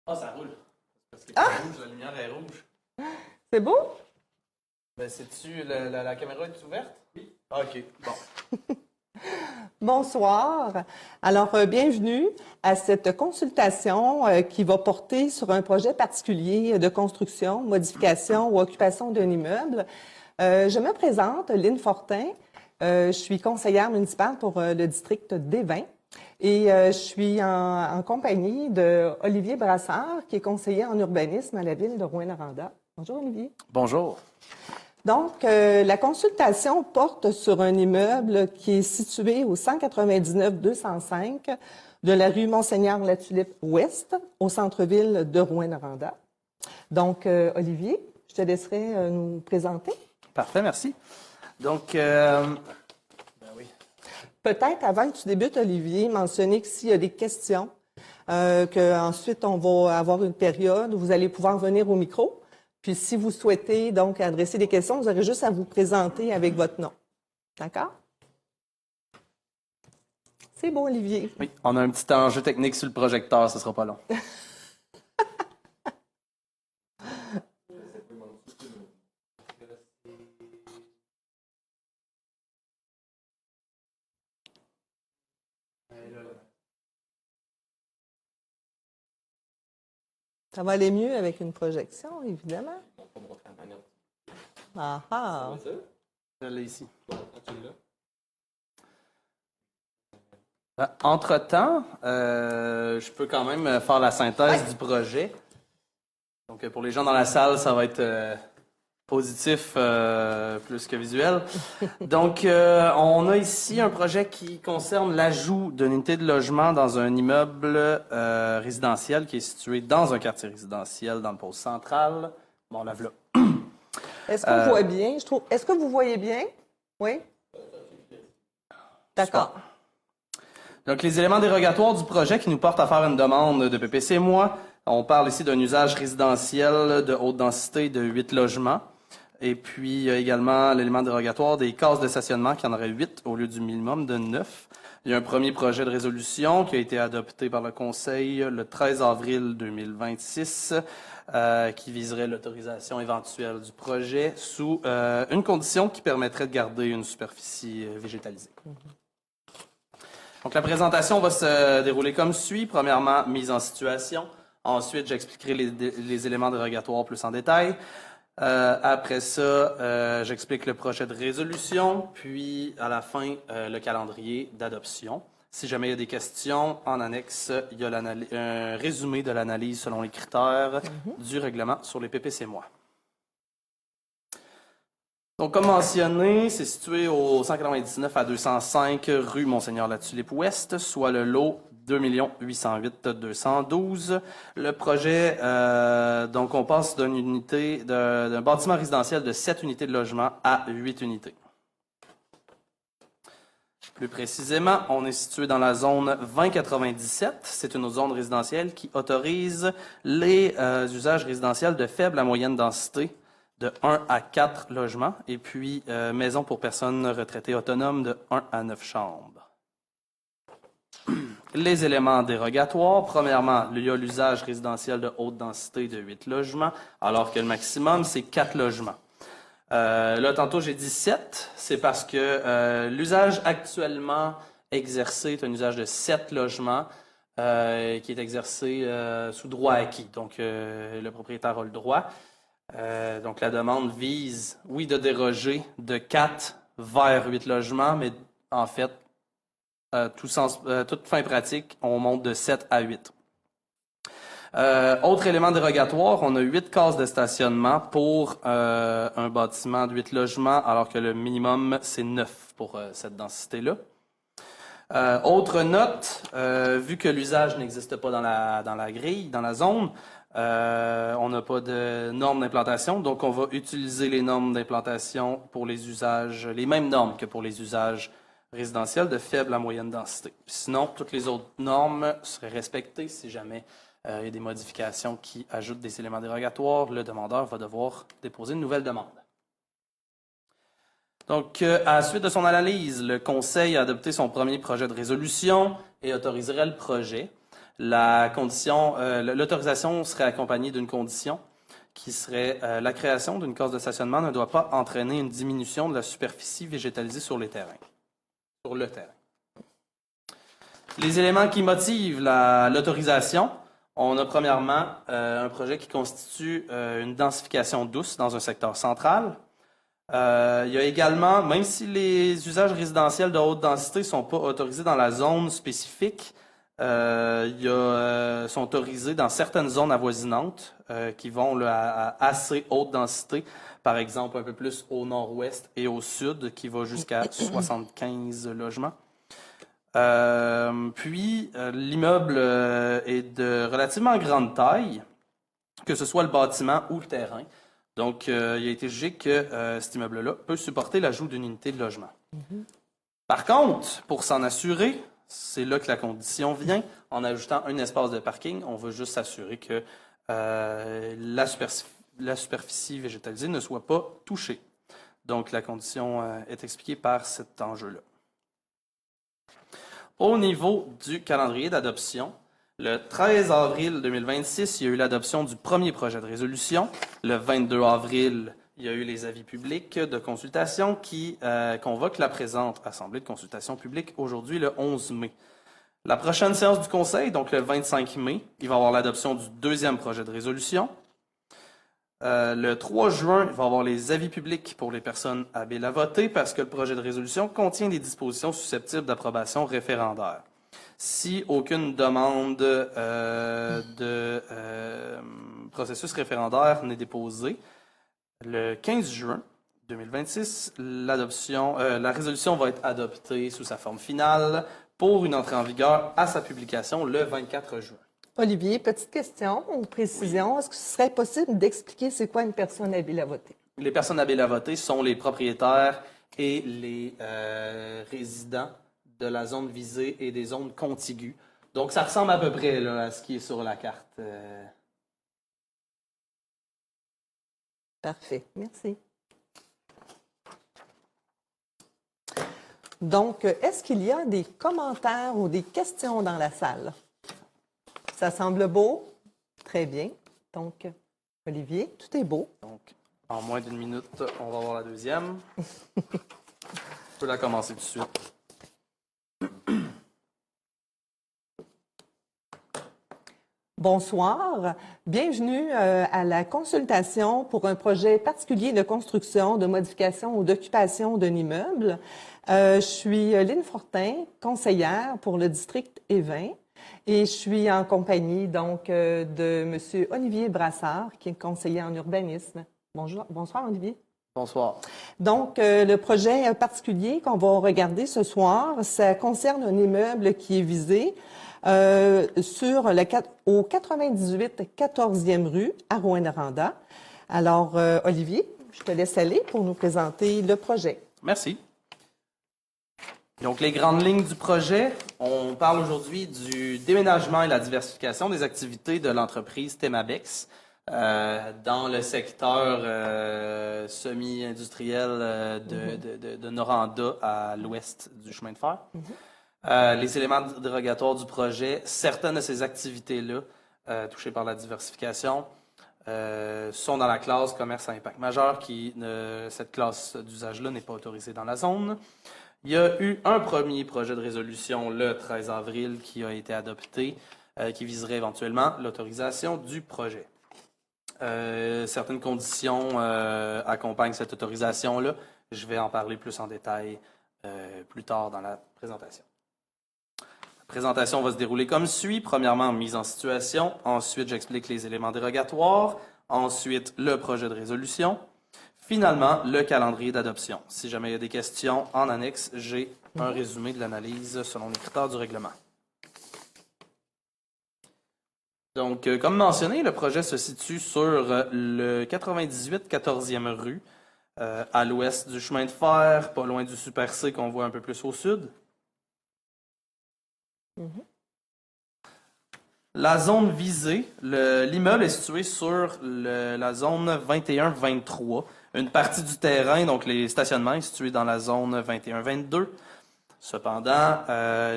Ah, ça roule. Parce que c'est rouge, la lumière est rouge. C'est beau? Ben, sais-tu, la caméra est ouverte? Oui. Ah, OK. Bon. Bonsoir. Alors, bienvenue à cette consultation qui va porter sur un projet particulier de construction, modification ou occupation d'un immeuble. Je me présente, Lynne Fortin. Je suis conseillère municipale pour le district des et je suis en compagnie de Olivier Brassard, qui est conseiller en urbanisme à la ville de Rouyn-Noranda. Bonjour, Olivier. Bonjour. Donc, la consultation porte sur un immeuble qui est situé au 199-205 de la rue Monseigneur-Latulippe-Ouest, au centre-ville de Rouyn-Noranda. Donc, Olivier, je te laisserai nous présenter. Parfait, merci. Donc, oui. Peut-être, avant que tu débutes, Olivier, mentionner que s'il y a des questions, qu'ensuite on va avoir une période où vous allez pouvoir venir au micro. Puis si vous souhaitez donc adresser des questions, vous aurez juste à vous présenter avec votre nom. D'accord? C'est bon, Olivier. Oui, on a un petit enjeu technique sur le projecteur, ce sera pas long. Ça va aller mieux avec une projection, évidemment. Ah ah! Je l'ai ici. Entre-temps, je peux quand même faire la synthèse du projet. Donc, pour les gens dans la salle, ça va être positif plus que visuel. Donc, on a ici un projet qui concerne l'ajout d'une unité de logement dans un immeuble résidentiel qui est situé dans un quartier résidentiel dans le pôle central. Bon, là, voilà. Est-ce qu'on voit bien? Est-ce que vous voyez bien? Oui? D'accord. Super. Donc, les éléments dérogatoires du projet qui nous portent à faire une demande de PPC-moi, on parle ici d'un usage résidentiel de haute densité de 8 logements. Et puis, également l'élément dérogatoire des cases de stationnement, qui en aurait 8 au lieu du minimum de 9. Il y a un premier projet de résolution qui a été adopté par le Conseil le 13 avril 2026, qui viserait l'autorisation éventuelle du projet sous une condition qui permettrait de garder une superficie végétalisée. Donc, la présentation va se dérouler comme suit. Premièrement, mise en situation. Ensuite, j'expliquerai les éléments dérogatoires plus en détail. Après ça, j'explique le projet de résolution, puis à la fin, le calendrier d'adoption. Si jamais il y a des questions, en annexe, il y a un résumé de l'analyse selon les critères du règlement sur les PPC-moi. Donc, comme mentionné, c'est situé au 199 à 205 rue Monseigneur-Latulippe-Ouest, soit le lot 2 808 212. Le projet, donc, on passe d'un bâtiment résidentiel de 7 unités de logement à 8 unités. Plus précisément, on est situé dans la zone 2097. C'est une zone résidentielle qui autorise les usages résidentiels de faible à moyenne densité, de 1 à 4 logements, et puis maison pour personnes retraitées autonomes de 1 à 9 chambres. Les éléments dérogatoires. Premièrement, il y a l'usage résidentiel de haute densité de 8 logements, alors que le maximum, c'est 4 logements. Là, tantôt, j'ai dit 7. C'est parce que l'usage actuellement exercé est un usage de 7 logements qui est exercé sous droit acquis. Donc, le propriétaire a le droit. Donc, la demande vise, oui, de déroger de 4 vers 8 logements, mais en fait, toute fin pratique, on monte de 7 à 8. Autre élément dérogatoire, on a 8 cases de stationnement pour un bâtiment de 8 logements, alors que le minimum, c'est 9 pour cette densité-là. Autre note, vu que l'usage n'existe pas dans la grille, dans la zone, on n'a pas de normes d'implantation, donc on va utiliser les normes d'implantation pour les usages, les mêmes normes que pour les usages résidentiels de faible à moyenne densité. Sinon, toutes les autres normes seraient respectées si jamais il y a des modifications qui ajoutent des éléments dérogatoires. Le demandeur va devoir déposer une nouvelle demande. Donc, à la suite de son analyse, le Conseil a adopté son premier projet de résolution et autoriserait le projet. L'autorisation serait accompagnée d'une condition qui serait la création d'une case de stationnement ne doit pas entraîner une diminution de la superficie végétalisée sur le terrain. Les éléments qui motivent l'autorisation, on a premièrement un projet qui constitue une densification douce dans un secteur central. Il y a également, même si les usages résidentiels de haute densité ne sont pas autorisés dans la zone spécifique, sont autorisés dans certaines zones avoisinantes qui vont à assez haute densité, par exemple un peu plus au nord-ouest et au sud, qui va jusqu'à 75 logements. L'immeuble est de relativement grande taille, que ce soit le bâtiment ou le terrain. Donc, il a été jugé que cet immeuble-là peut supporter l'ajout d'une unité de logement. Par contre, pour s'en assurer, c'est là que la condition vient. En ajoutant un espace de parking, on veut juste s'assurer que la superficie végétalisée ne soit pas touchée. Donc, la condition est expliquée par cet enjeu-là. Au niveau du calendrier d'adoption, le 13 avril 2026, il y a eu l'adoption du premier projet de résolution. Le 22 avril, il y a eu les avis publics de consultation qui convoquent la présente assemblée de consultation publique aujourd'hui, le 11 mai. La prochaine séance du Conseil, donc le 25 mai, il va y avoir l'adoption du deuxième projet de résolution. Le 3 juin, il va y avoir les avis publics pour les personnes habiles à voter parce que le projet de résolution contient des dispositions susceptibles d'approbation référendaire. Si aucune demande de processus référendaire n'est déposée, le 15 juin 2026, la résolution va être adoptée sous sa forme finale pour une entrée en vigueur à sa publication le 24 juin. Olivier, petite question ou précision. Est-ce que ce serait possible d'expliquer c'est quoi une personne habile à voter? Les personnes habiles à voter sont les propriétaires et les résidents de la zone visée et des zones contiguës. Donc, ça ressemble à peu près là, à ce qui est sur la carte. Parfait. Merci. Donc, est-ce qu'il y a des commentaires ou des questions dans la salle? Ça semble beau? Très bien. Donc, Olivier, tout est beau. Donc, en moins d'une minute, on va voir la deuxième. Je peux la commencer tout de suite. Bonsoir. Bienvenue à la consultation pour un projet particulier de construction, de modification ou d'occupation d'un immeuble. Je suis Lynne Fortin, conseillère pour le district Évin. Et je suis en compagnie donc de M. Olivier Brassard, qui est conseiller en urbanisme. Bonsoir, Olivier. Bonsoir. Donc, le projet particulier qu'on va regarder ce soir, ça concerne un immeuble qui est visé au 98 14e rue à Rouyn-Noranda. Alors, Olivier, je te laisse aller pour nous présenter le projet. Merci. Donc, les grandes lignes du projet, on parle aujourd'hui du déménagement et la diversification des activités de l'entreprise Temabex dans le secteur semi-industriel de Noranda à l'ouest du chemin de fer. Les éléments dérogatoires du projet, certaines de ces activités-là, touchées par la diversification, sont dans la classe commerce à impact majeur, cette classe d'usage-là n'est pas autorisée dans la zone. Il y a eu un premier projet de résolution le 13 avril qui a été adopté, qui viserait éventuellement l'autorisation du projet. Certaines conditions accompagnent cette autorisation-là. Je vais en parler plus en détail plus tard dans la présentation. La présentation va se dérouler comme suit. Premièrement, mise en situation. Ensuite, j'explique les éléments dérogatoires. Ensuite, le projet de résolution. Finalement, le calendrier d'adoption. Si jamais il y a des questions, en annexe, j'ai un résumé de l'analyse selon les critères du règlement. Donc, comme mentionné, le projet se situe sur le 98 14e rue, à l'ouest du chemin de fer, pas loin du Super C qu'on voit un peu plus au sud. La zone visée, l'immeuble est situé sur la zone 21-23. Une partie du terrain, donc les stationnements, est situé dans la zone 21-22. Cependant,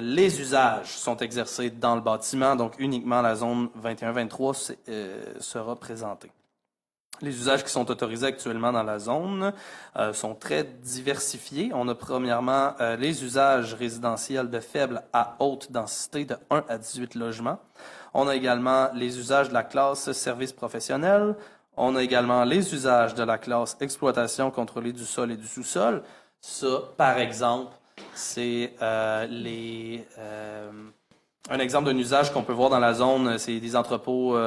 les usages sont exercés dans le bâtiment, donc uniquement la zone 21-23 sera présentée. Les usages qui sont autorisés actuellement dans la zone sont très diversifiés. On a premièrement les usages résidentiels de faible à haute densité de 1 à 18 logements. On a également les usages de la classe services professionnels. On a également les usages de la classe exploitation contrôlée du sol et du sous-sol. Ça, par exemple, c'est un exemple d'un usage qu'on peut voir dans la zone, c'est des entrepôts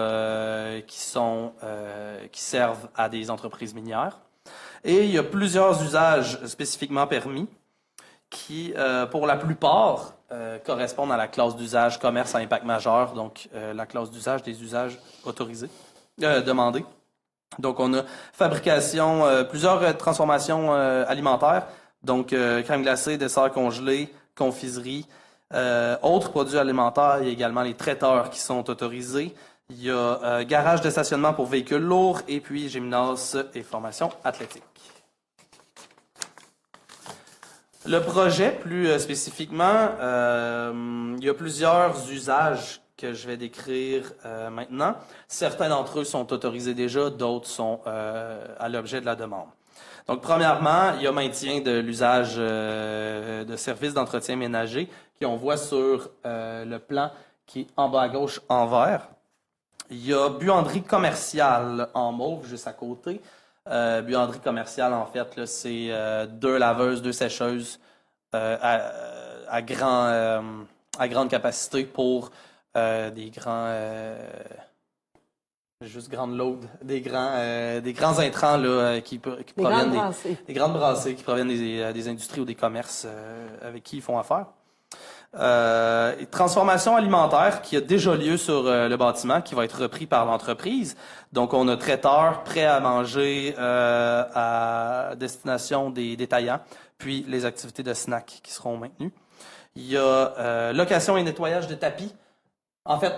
qui servent à des entreprises minières. Et il y a plusieurs usages spécifiquement permis qui, pour la plupart, correspondent à la classe d'usage commerce à impact majeur, donc la classe d'usage des usages autorisés, demandés. Donc, on a fabrication, plusieurs transformations alimentaires, donc crème glacée, dessert congelé, confiserie, autres produits alimentaires. Il y a également les traiteurs qui sont autorisés. Il y a garage de stationnement pour véhicules lourds et puis gymnase et formation athlétique. Le projet, plus spécifiquement, il y a plusieurs usages que je vais décrire maintenant. Certains d'entre eux sont autorisés déjà, d'autres sont à l'objet de la demande. Donc, premièrement, il y a maintien de l'usage de services d'entretien ménager qu'on voit sur le plan qui est en bas à gauche en vert. Il y a buanderie commerciale en mauve juste à côté. Buanderie commerciale, en fait, là, c'est 2 laveuses, 2 sécheuses à grande capacité pour des grands juste grande load, des grands intrants là, qui proviennent des grandes brassées qui proviennent des industries ou des commerces avec qui ils font affaire. Transformation alimentaire qui a déjà lieu sur le bâtiment, qui va être repris par l'entreprise. Donc, on a traiteur prêt à manger à destination des détaillants, puis les activités de snack qui seront maintenues. Il y a location et nettoyage de tapis. En fait,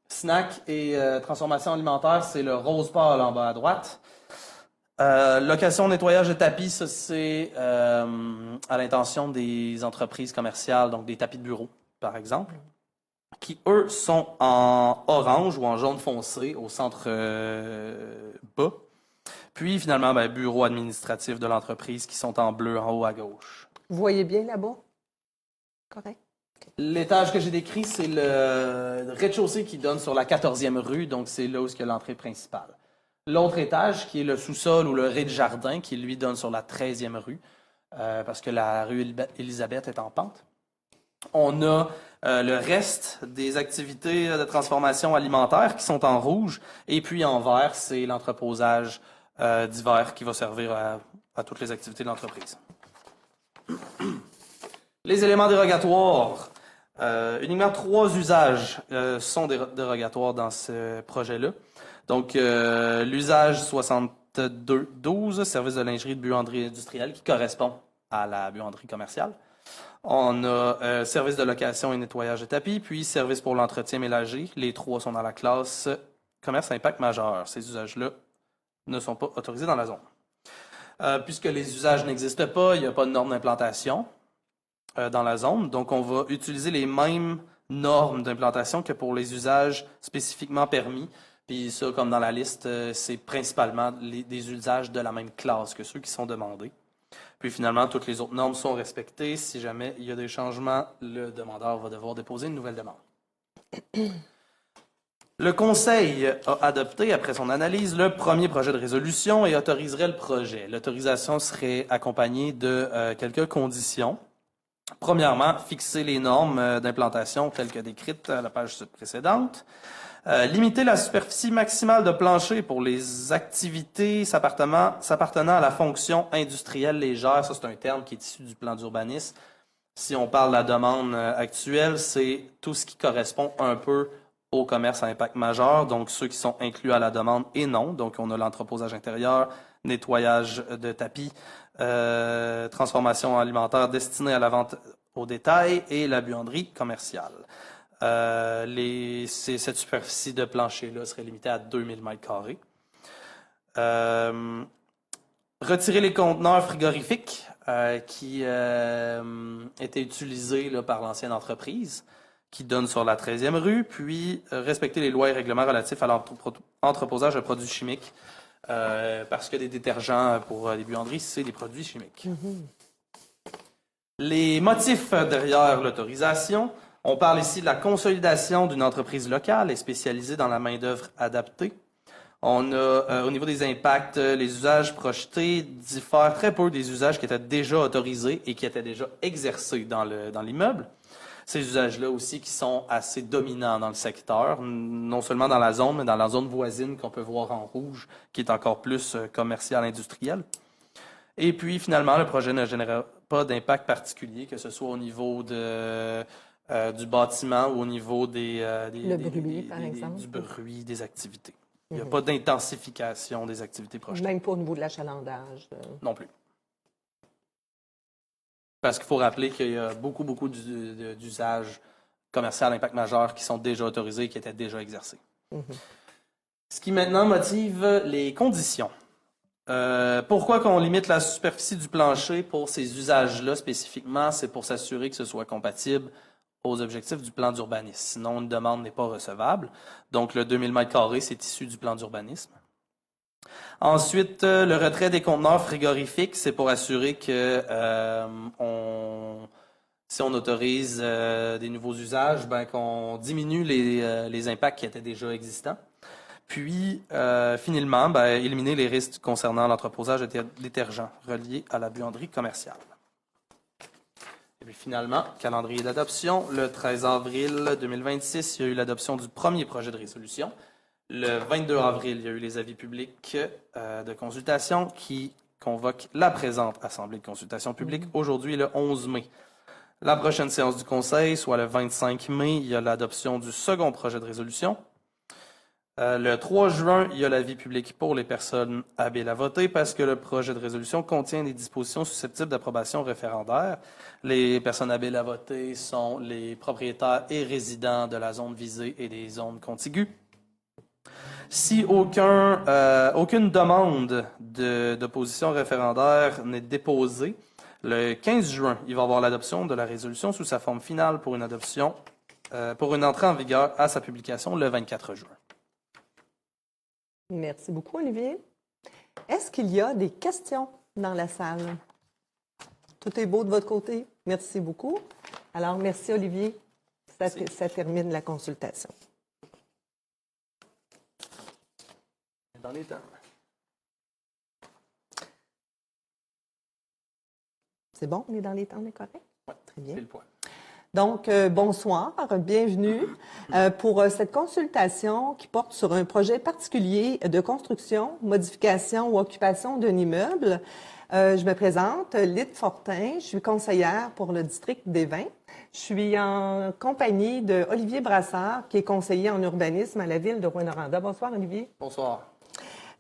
snack et transformation alimentaire, c'est le rose pâle en bas à droite. Location, nettoyage de tapis, ça c'est à l'intention des entreprises commerciales, donc des tapis de bureau, par exemple, qui, eux, sont en orange ou en jaune foncé au centre bas. Puis, finalement, bureaux administratifs de l'entreprise qui sont en bleu en haut à gauche. Vous voyez bien là-bas? Correct. L'étage que j'ai décrit, c'est le rez-de-chaussée qui donne sur la 14e rue, donc c'est là où il y a l'entrée principale. L'autre étage, qui est le sous-sol ou le rez-de-jardin, qui lui donne sur la 13e rue, parce que la rue Élisabeth est en pente. On a le reste des activités de transformation alimentaire qui sont en rouge, et puis en vert, c'est l'entreposage d'hiver qui va servir à toutes les activités de l'entreprise. Les éléments dérogatoires. Uniquement 3 usages sont dérogatoires dans ce projet-là. Donc, l'usage 6212, service de lingerie de buanderie industrielle, qui correspond à la buanderie commerciale. On a service de location et nettoyage de tapis, puis service pour l'entretien ménager. Les 3 sont dans la classe commerce à impact majeur. Ces usages-là ne sont pas autorisés dans la zone. Puisque les usages n'existent pas, il n'y a pas de norme d'implantation dans la zone. Donc, on va utiliser les mêmes normes d'implantation que pour les usages spécifiquement permis. Puis ça, comme dans la liste, c'est principalement des usages de la même classe que ceux qui sont demandés. Puis finalement, toutes les autres normes sont respectées. Si jamais il y a des changements, le demandeur va devoir déposer une nouvelle demande. Le Conseil a adopté, après son analyse, le premier projet de résolution et autoriserait le projet. L'autorisation serait accompagnée de quelques conditions. Premièrement, fixer les normes d'implantation telles que décrites à la page précédente. Limiter la superficie maximale de plancher pour les activités s'appartenant à la fonction industrielle légère. Ça, c'est un terme qui est issu du plan d'urbanisme. Si on parle de la demande actuelle, c'est tout ce qui correspond un peu au commerce à impact majeur, donc ceux qui sont inclus à la demande et non. Donc, on a l'entreposage intérieur, nettoyage de tapis, transformation alimentaire destinée à la vente au détail et la buanderie commerciale. Cette superficie de plancher-là serait limitée à 2000 m². Retirer les conteneurs frigorifiques qui était utilisé là, par l'ancienne entreprise, qui donne sur la 13e rue, puis respecter les lois et règlements relatifs à l'entreposage de produits chimiques, parce que des détergents pour les buanderies, c'est des produits chimiques. Les motifs derrière l'autorisation, on parle ici de la consolidation d'une entreprise locale et spécialisée dans la main-d'œuvre adaptée. On a, au niveau des impacts, les usages projetés diffèrent très peu des usages qui étaient déjà autorisés et qui étaient déjà exercés dans l'immeuble. Ces usages-là aussi qui sont assez dominants dans le secteur, non seulement dans la zone, mais dans la zone voisine qu'on peut voir en rouge, qui est encore plus commercial, industriel. Et puis, finalement, le projet ne génère pas d'impact particulier, que ce soit au niveau du bâtiment ou au niveau du bruit, des activités. Il n'y a pas d'intensification des activités projetées. Même pas au niveau de l'achalandage. Non plus. Parce qu'il faut rappeler qu'il y a beaucoup d'usages commerciaux à impact majeur qui sont déjà autorisés et qui étaient déjà exercés. Ce qui maintenant motive les conditions. Pourquoi qu'on limite la superficie du plancher pour ces usages-là spécifiquement? C'est pour s'assurer que ce soit compatible aux objectifs du plan d'urbanisme. Sinon, une demande n'est pas recevable. Donc, le 2000 m², c'est issu du plan d'urbanisme. Ensuite, le retrait des conteneurs frigorifiques, c'est pour assurer que si on autorise des nouveaux usages, qu'on diminue les impacts qui étaient déjà existants. Puis, finalement, éliminer les risques concernant l'entreposage de détergents reliés à la buanderie commerciale. Et puis finalement, calendrier d'adoption. Le 13 avril 2026, il y a eu l'adoption du premier projet de résolution. Le 22 avril, il y a eu les avis publics de consultation qui convoquent la présente Assemblée de consultation publique aujourd'hui, le 11 mai. La prochaine séance du Conseil, soit le 25 mai, il y a l'adoption du second projet de résolution. Le 3 juin, il y a l'avis public pour les personnes habiles à voter parce que le projet de résolution contient des dispositions susceptibles d'approbation référendaire. Les personnes habiles à voter sont les propriétaires et résidents de la zone visée et des zones contiguës. Si aucune demande d'opposition référendaire n'est déposée, le 15 juin, il va y avoir l'adoption de la résolution sous sa forme finale pour une adoption, pour une entrée en vigueur à sa publication le 24 juin. Merci beaucoup, Olivier. Est-ce qu'il y a des questions dans la salle? Tout est beau de votre côté? Merci beaucoup. Alors, merci, Olivier. Ça termine la consultation. Dans les temps. C'est bon? On est dans les temps, on est correct? Oui, très bien. C'est le point. Donc, bonsoir, bienvenue pour cette consultation qui porte sur un projet particulier de construction, modification ou occupation d'un immeuble. Je me présente, Lyd Fortin, je suis conseillère pour le district des Vins. Je suis en compagnie de Olivier Brassard, qui est conseiller en urbanisme à la ville de Rouyn-Noranda. Bonsoir, Olivier. Bonsoir.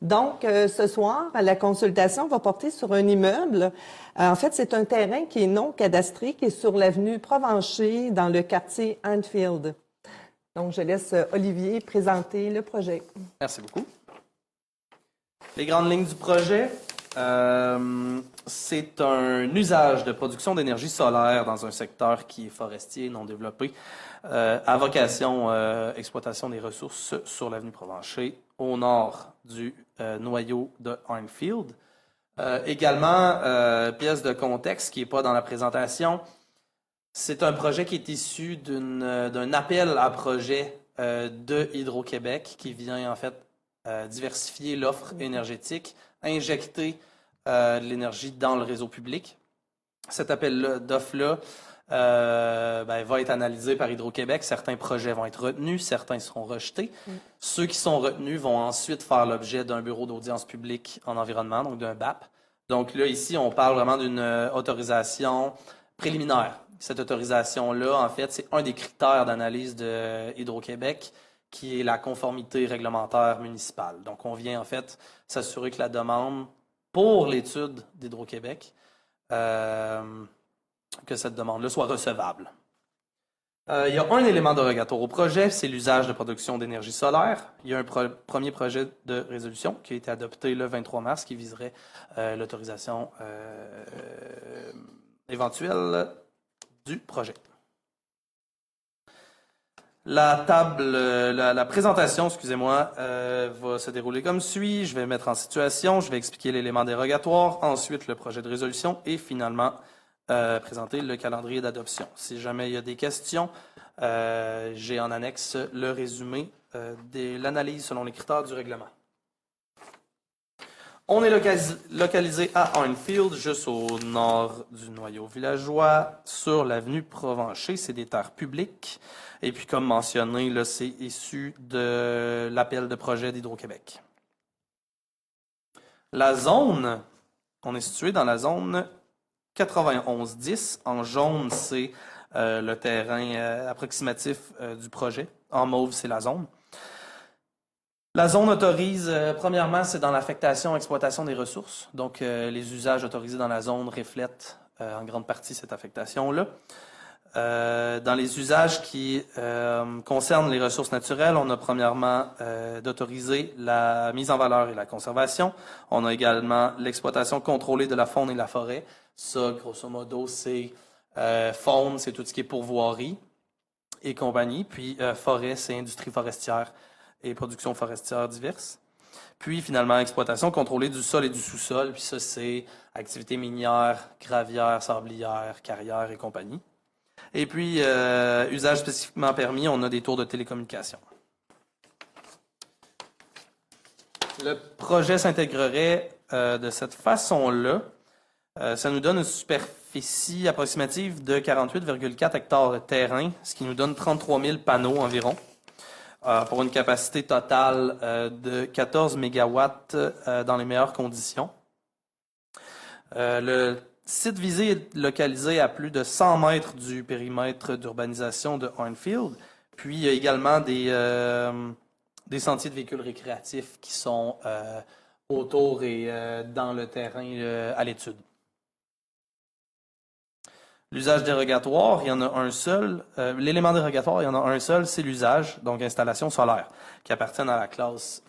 Donc, ce soir, la consultation va porter sur un immeuble. En fait, c'est un terrain qui est non cadastré, qui est sur l'avenue Provencher, dans le quartier Anfield. Donc, je laisse Olivier présenter le projet. Merci beaucoup. Les grandes lignes du projet, c'est un usage de production d'énergie solaire dans un secteur qui est forestier, non développé, à vocation exploitation des ressources sur l'avenue Provencher, au nord du noyau de Arnfield. Également, pièce de contexte qui n'est pas dans la présentation, c'est un projet qui est issu d'un appel à projet de Hydro-Québec qui vient en fait diversifier l'offre énergétique, injecter de l'énergie dans le réseau public. Cet appel d'offre-là va être analysé par Hydro-Québec. Certains projets vont être retenus, certains seront rejetés. Ceux qui sont retenus vont ensuite faire l'objet d'un bureau d'audience publique en environnement, donc d'un BAP. Donc là, ici, on parle vraiment d'une autorisation préliminaire. Cette autorisation-là, en fait, c'est un des critères d'analyse de Hydro-Québec, qui est la conformité réglementaire municipale. Donc, on vient en fait s'assurer que la demande pour l'étude d'Hydro-Québec, que cette demande-là soit recevable. Il y a un élément dérogatoire au projet, c'est l'usage de production d'énergie solaire. Il y a un premier projet de résolution qui a été adopté le 23 mars qui viserait l'autorisation éventuelle du projet. La présentation, excusez-moi, va se dérouler comme suit. Je vais mettre en situation, je vais expliquer l'élément dérogatoire, ensuite le projet de résolution et finalement présenter le calendrier d'adoption. Si jamais il y a des questions, j'ai en annexe le résumé de l'analyse selon les critères du règlement. On est localisé à Hornfield, juste au nord du noyau villageois, sur l'avenue Provencher. C'est des terres publiques. Et puis, comme mentionné, là, c'est issu de l'appel de projet d'Hydro-Québec. La zone, on est situé dans la zone 9110. En jaune, c'est le terrain approximatif du projet. En mauve, c'est la zone. La zone autorise, premièrement, c'est dans l'affectation et exploitation des ressources. Donc, les usages autorisés dans la zone reflètent en grande partie cette affectation-là. Dans les usages qui concernent les ressources naturelles, on a premièrement d'autoriser la mise en valeur et la conservation. On a également l'exploitation contrôlée de la faune et de la forêt. Ça, grosso modo, c'est faune, c'est tout ce qui est pourvoirie et compagnie. Puis forêt, c'est industrie forestière et production forestière diverses. Puis, finalement, exploitation contrôlée du sol et du sous-sol. Puis ça, c'est activités minières, gravières, sablières, carrières et compagnie. Et puis, usage spécifiquement permis, on a des tours de télécommunication. Le projet s'intégrerait de cette façon-là. Ça nous donne une superficie approximative de 48,4 hectares de terrain, ce qui nous donne 33 000 panneaux environ. Pour une capacité totale de 14 mégawatts dans les meilleures conditions. Le site visé est localisé à plus de 100 mètres du périmètre d'urbanisation de Hornfield. Puis il y a également des sentiers de véhicules récréatifs qui sont autour et dans le terrain à l'étude. L'usage dérogatoire, il y en a un seul. L'élément dérogatoire, il y en a un seul, c'est l'usage, donc installation solaire, qui appartiennent à la classe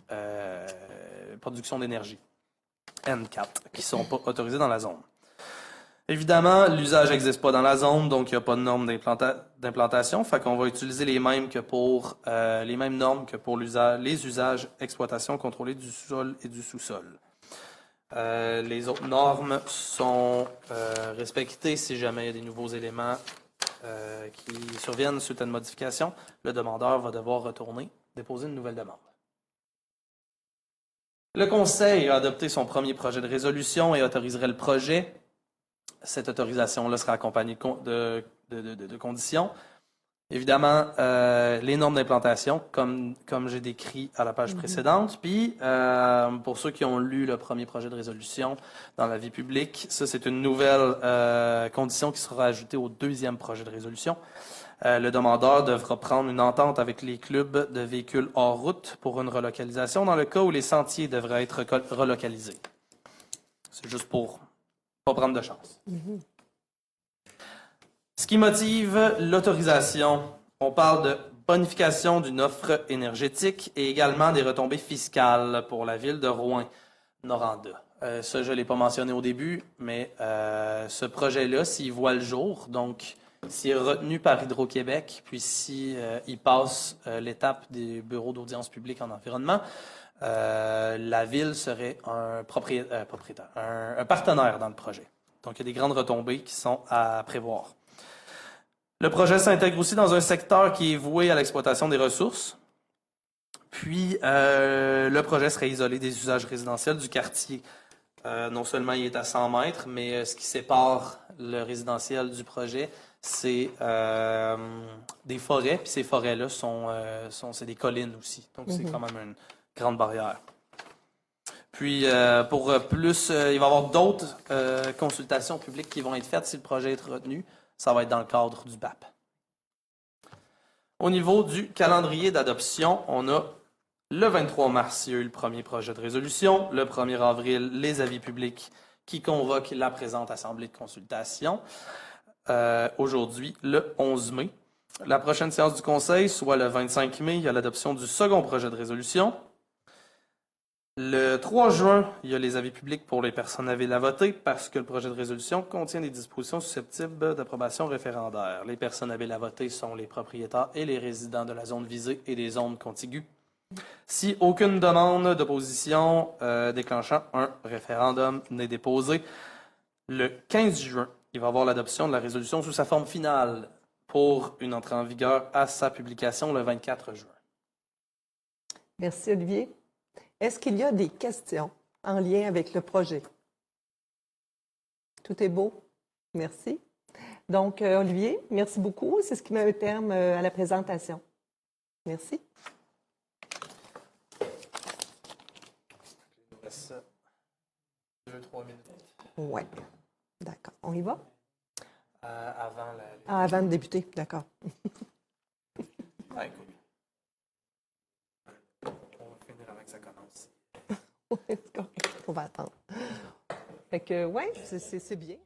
production d'énergie, N4, qui ne sont pas autorisés dans la zone. Évidemment, l'usage n'existe pas dans la zone, donc il n'y a pas de normes d'implantation, fait qu'on va utiliser les mêmes normes que pour les usages exploitation contrôlée du sol et du sous-sol. Les autres normes sont respectées si jamais il y a des nouveaux éléments qui surviennent suite à une modification. Le demandeur va devoir retourner, déposer une nouvelle demande. Le Conseil a adopté son premier projet de résolution et autoriserait le projet. Cette autorisation-là sera accompagnée de conditions. Évidemment, les normes d'implantation, comme j'ai décrit à la page précédente. Puis, pour ceux qui ont lu le premier projet de résolution dans la vie publique, ça, c'est une nouvelle condition qui sera ajoutée au deuxième projet de résolution. Le demandeur devra prendre une entente avec les clubs de véhicules hors route pour une relocalisation dans le cas où les sentiers devraient être relocalisés. C'est juste pour pas prendre de chance. Ce qui motive l'autorisation, on parle de bonification d'une offre énergétique et également des retombées fiscales pour la ville de Rouyn-Noranda. Ça, je ne l'ai pas mentionné au début, mais ce projet-là, s'il voit le jour, donc s'il est retenu par Hydro-Québec, puis s'il passe l'étape des bureaux d'audience publique en environnement, la ville serait un partenaire dans le projet. Donc, il y a des grandes retombées qui sont à prévoir. Le projet s'intègre aussi dans un secteur qui est voué à l'exploitation des ressources. Puis, le projet serait isolé des usages résidentiels du quartier. Non seulement il est à 100 mètres, mais ce qui sépare le résidentiel du projet, c'est des forêts. Puis ces forêts-là c'est des collines aussi. Donc, c'est quand même une grande barrière. Puis, pour plus, il va y avoir d'autres consultations publiques qui vont être faites si le projet est retenu. Ça va être dans le cadre du BAP. Au niveau du calendrier d'adoption, on a le 23 mars, il y a eu le premier projet de résolution. Le 1er avril, les avis publics qui convoquent la présente assemblée de consultation. Aujourd'hui, le 11 mai. La prochaine séance du Conseil, soit le 25 mai, il y a l'adoption du second projet de résolution. Le 3 juin, il y a les avis publics pour les personnes aviles à voter parce que le projet de résolution contient des dispositions susceptibles d'approbation référendaire. Les personnes aviles à voter sont les propriétaires et les résidents de la zone visée et des zones contiguës. Si aucune demande d'opposition déclenchant un référendum n'est déposée, le 15 juin, il va y avoir l'adoption de la résolution sous sa forme finale pour une entrée en vigueur à sa publication le 24 juin. Merci, Olivier. Est-ce qu'il y a des questions en lien avec le projet? Tout est beau? Merci. Donc, Olivier, merci beaucoup. C'est ce qui met un terme à la présentation. Merci. Il nous reste 2-3 minutes. Oui. D'accord. On y va? Avant la... Ah, avant de débuter. D'accord. Ah, écoute. On va finir avec ça commence. Oui, c'est correct. On va attendre. Fait que, oui, c'est bien.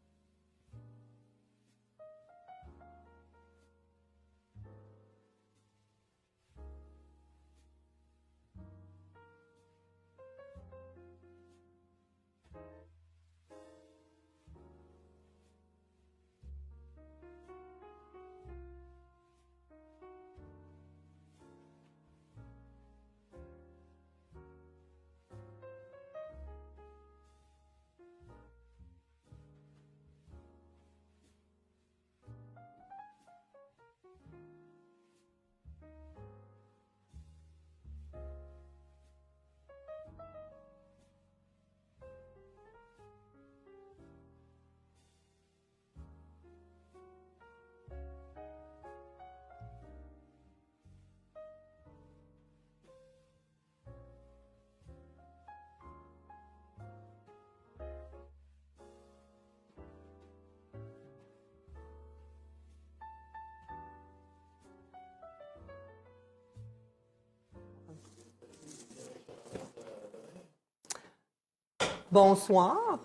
Bonsoir.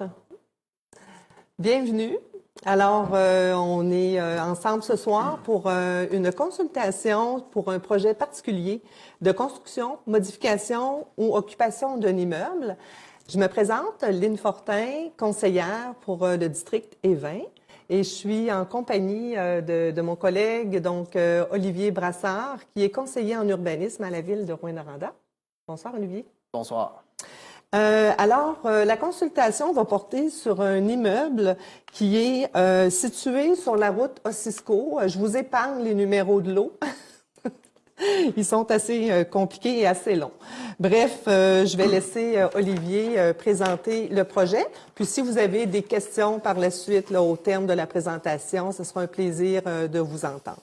Bienvenue. Alors, on est ensemble ce soir pour une consultation pour un projet particulier de construction, modification ou occupation d'un immeuble. Je me présente, Lynne Fortin, conseillère pour le district Évin, et je suis en compagnie de mon collègue, donc Olivier Brassard, qui est conseiller en urbanisme à la ville de Rouyn-Noranda. Bonsoir, Olivier. Bonsoir. La consultation va porter sur un immeuble qui est situé sur la route Ossisco. Je vous épargne les numéros de l'eau. Ils sont assez compliqués et assez longs. Bref, je vais laisser Olivier présenter le projet. Puis si vous avez des questions par la suite là, au terme de la présentation, ce sera un plaisir de vous entendre.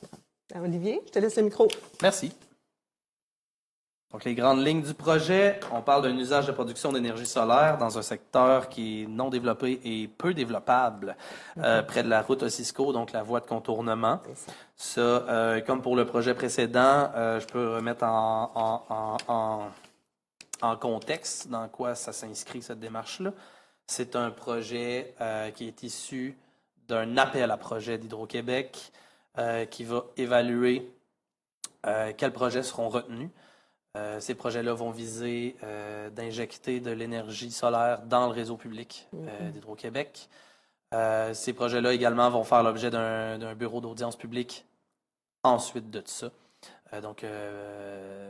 Olivier, je te laisse le micro. Merci. Donc, les grandes lignes du projet, on parle d'un usage de production d'énergie solaire dans un secteur qui est non développé et peu développable, près de la route Ossisco, donc la voie de contournement. Ça, comme pour le projet précédent, je peux remettre en contexte dans quoi ça s'inscrit, cette démarche-là. C'est un projet qui est issu d'un appel à projet d'Hydro-Québec qui va évaluer quels projets seront retenus. Ces projets-là vont viser d'injecter de l'énergie solaire dans le réseau public d'Hydro-Québec. Ces projets-là également vont faire l'objet d'un bureau d'audience publique ensuite de ça.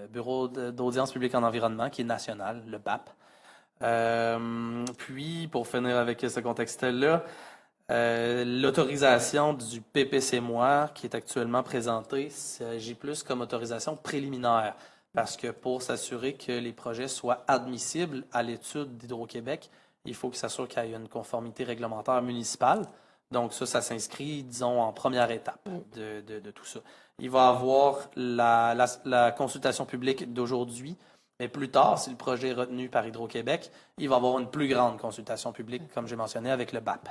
Bureau d'audience publique en environnement qui est national, le BAP. Puis, pour finir avec ce contexte-là, l'autorisation du PPC Moi qui est actuellement présentée s'agit plus comme autorisation préliminaire. Parce que pour s'assurer que les projets soient admissibles à l'étude d'Hydro-Québec, il faut qu'il s'assure qu'il y ait une conformité réglementaire municipale. Donc ça s'inscrit, disons, en première étape de tout ça. Il va y avoir la consultation publique d'aujourd'hui, mais plus tard, si le projet est retenu par Hydro-Québec, il va y avoir une plus grande consultation publique, comme j'ai mentionné, avec le BAP.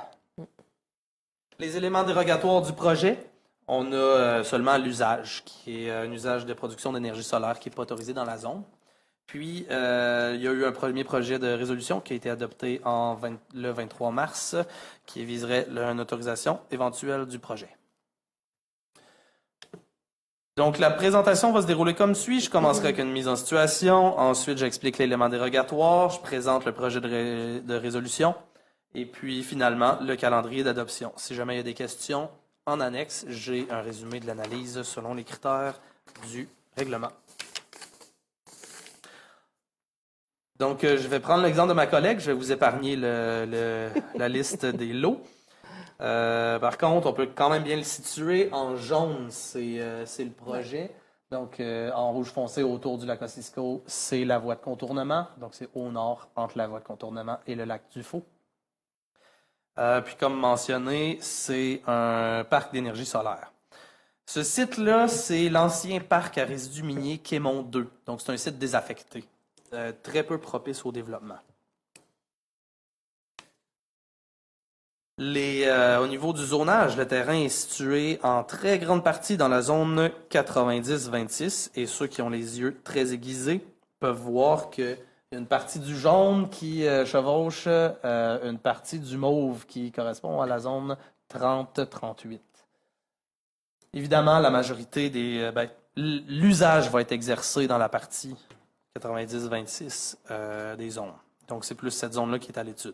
Les éléments dérogatoires du projet. On a seulement l'usage, qui est un usage de production d'énergie solaire qui n'est pas autorisé dans la zone. Puis, il y a eu un premier projet de résolution qui a été adopté le 23 mars, qui viserait une autorisation éventuelle du projet. Donc, la présentation va se dérouler comme suit. Je commencerai avec une mise en situation. Ensuite, j'explique l'élément dérogatoire. Je présente le projet de résolution. Et puis, finalement, le calendrier d'adoption. Si jamais il y a des questions, en annexe, j'ai un résumé de l'analyse selon les critères du règlement. Donc, je vais prendre l'exemple de ma collègue. Je vais vous épargner la liste des lots. Par contre, on peut quand même bien le situer. En jaune, c'est le projet. Donc, en rouge foncé, autour du lac Kosciuszko, c'est la voie de contournement. Donc, c'est au nord, entre la voie de contournement et le lac Dufault. Puis, comme mentionné, c'est un parc d'énergie solaire. Ce site-là, c'est l'ancien parc à résidus miniers Quémont 2. Donc, c'est un site désaffecté, très peu propice au développement. Au niveau du zonage, le terrain est situé en très grande partie dans la zone 90-26 et ceux qui ont les yeux très aiguisés peuvent voir qu'il y a une partie du jaune qui chevauche une partie du mauve qui correspond à la zone 30-38. Évidemment, la majorité l'usage va être exercé dans la partie 90-26 des zones. Donc, c'est plus cette zone-là qui est à l'étude.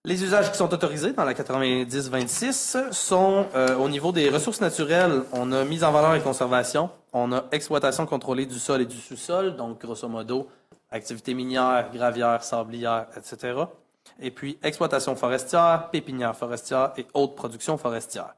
Les usages qui sont autorisés dans la 90-26 sont au niveau des ressources naturelles. On a mise en valeur et conservation. On a exploitation contrôlée du sol et du sous-sol. Donc, grosso modo, activités minières, gravières, sablières, etc. Et puis, exploitation forestière, pépinière forestière et autres productions forestières.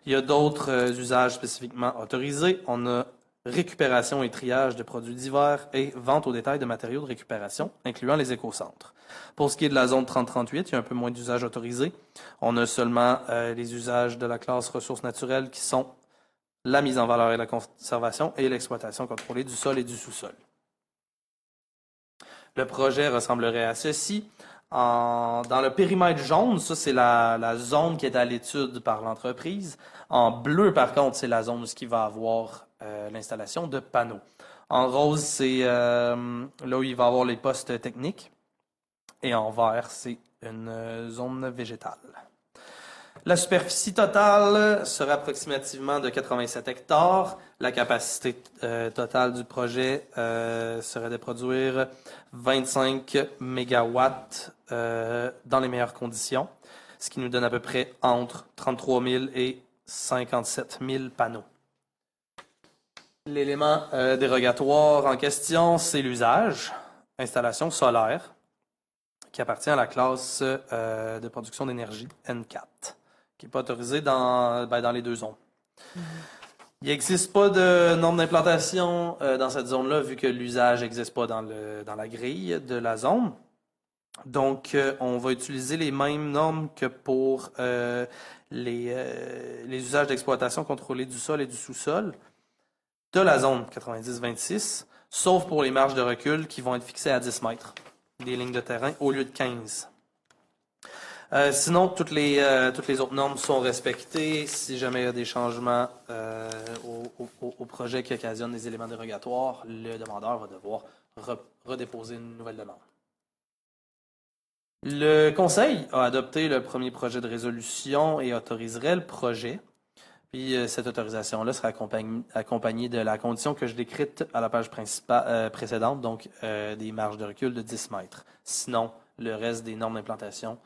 Il y a d'autres usages spécifiquement autorisés. On a récupération et triage de produits divers et vente au détail de matériaux de récupération, incluant les écocentres. Pour ce qui est de la zone 30-38, il y a un peu moins d'usages autorisés. On a seulement les usages de la classe ressources naturelles qui sont la mise en valeur et la conservation et l'exploitation contrôlée du sol et du sous-sol. Le projet ressemblerait à ceci. Dans le périmètre jaune, ça c'est la zone qui est à l'étude par l'entreprise. En bleu, par contre, c'est la zone où il va avoir l'installation de panneaux. En rose, c'est là où il va avoir les postes techniques. Et en vert, c'est une zone végétale. La superficie totale serait approximativement de 87 hectares. La capacité totale du projet serait de produire 25 mégawatts dans les meilleures conditions, ce qui nous donne à peu près entre 33 000 et 57 000 panneaux. L'élément dérogatoire en question, c'est l'usage, installation solaire, qui appartient à la classe de production d'énergie N4, qui n'est pas autorisée dans les deux zones. Il n'existe pas de normes d'implantation dans cette zone-là, vu que l'usage n'existe pas dans la grille de la zone. Donc, on va utiliser les mêmes normes que pour les usages d'exploitation contrôlés du sol et du sous-sol de la zone 90-26, sauf pour les marges de recul qui vont être fixées à 10 mètres des lignes de terrain au lieu de 15. Sinon, toutes les autres normes sont respectées. Si jamais il y a des changements au projet qui occasionnent des éléments dérogatoires, le demandeur va devoir redéposer une nouvelle demande. Le Conseil a adopté le premier projet de résolution et autoriserait le projet. Puis cette autorisation-là sera accompagnée de la condition que je décrite à la page précédente, donc des marges de recul de 10 mètres. Sinon, le reste des normes d'implantation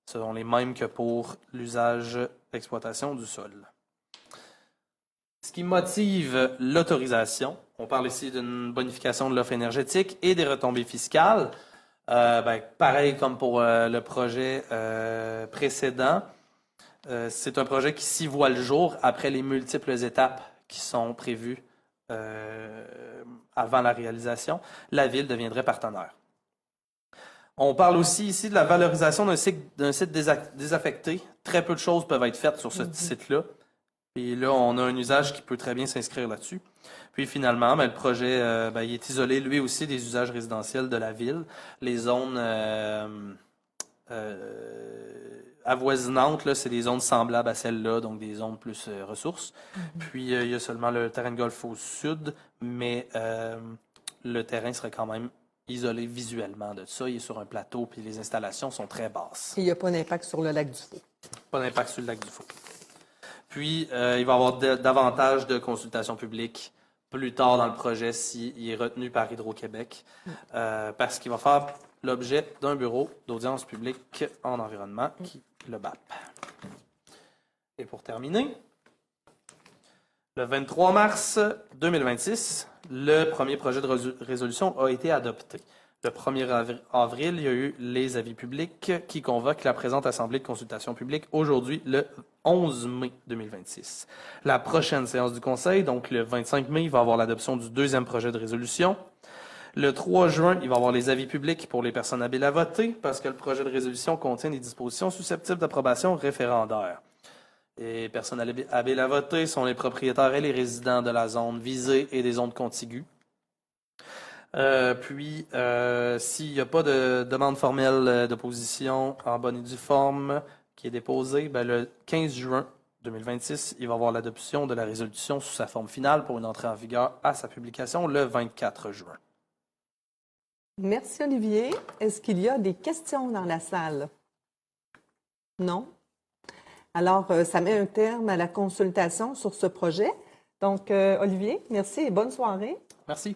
seront les mêmes que pour l'usage d'exploitation du sol. Ce qui motive l'autorisation, on parle ici d'une bonification de l'offre énergétique et des retombées fiscales. Pareil comme pour le projet précédent, c'est un projet qui s'y voit le jour après les multiples étapes qui sont prévues avant la réalisation. La Ville deviendrait partenaire. On parle aussi ici de la valorisation d'un site désaffecté. Très peu de choses peuvent être faites sur ce site-là. Puis là, on a un usage qui peut très bien s'inscrire là-dessus. Puis finalement, le projet il est isolé, lui aussi, des usages résidentiels de la ville. Les zones avoisinantes, là, c'est des zones semblables à celles-là, donc des zones plus ressources. Puis il y a seulement le terrain de golf au sud, mais le terrain serait quand même isolé visuellement de ça. Il est sur un plateau, puis les installations sont très basses. Il n'y a pas d'impact sur le lac Dufault. Pas d'impact sur le lac Dufault. Puis, il va y avoir davantage de consultations publiques plus tard dans le projet s'il est retenu par Hydro-Québec, parce qu'il va faire l'objet d'un bureau d'audience publique en environnement, le BAP. Et pour terminer, le 23 mars 2026, le premier projet de résolution a été adopté. Le 1er avril, il y a eu les avis publics qui convoquent la présente assemblée de consultation publique aujourd'hui, le 11 mai 2026. La prochaine séance du Conseil, donc le 25 mai, il va y avoir l'adoption du deuxième projet de résolution. Le 3 juin, il va y avoir les avis publics pour les personnes habiles à voter, parce que le projet de résolution contient des dispositions susceptibles d'approbation référendaire. Les personnes habiles à voter sont les propriétaires et les résidents de la zone visée et des zones contiguës. S'il n'y a pas de demande formelle d'opposition en bonne et due forme qui est déposée, le 15 juin 2026, il va y avoir l'adoption de la résolution sous sa forme finale pour une entrée en vigueur à sa publication le 24 juin. Merci, Olivier. Est-ce qu'il y a des questions dans la salle? Non? Alors, ça met un terme à la consultation sur ce projet. Donc, Olivier, merci et bonne soirée. Merci.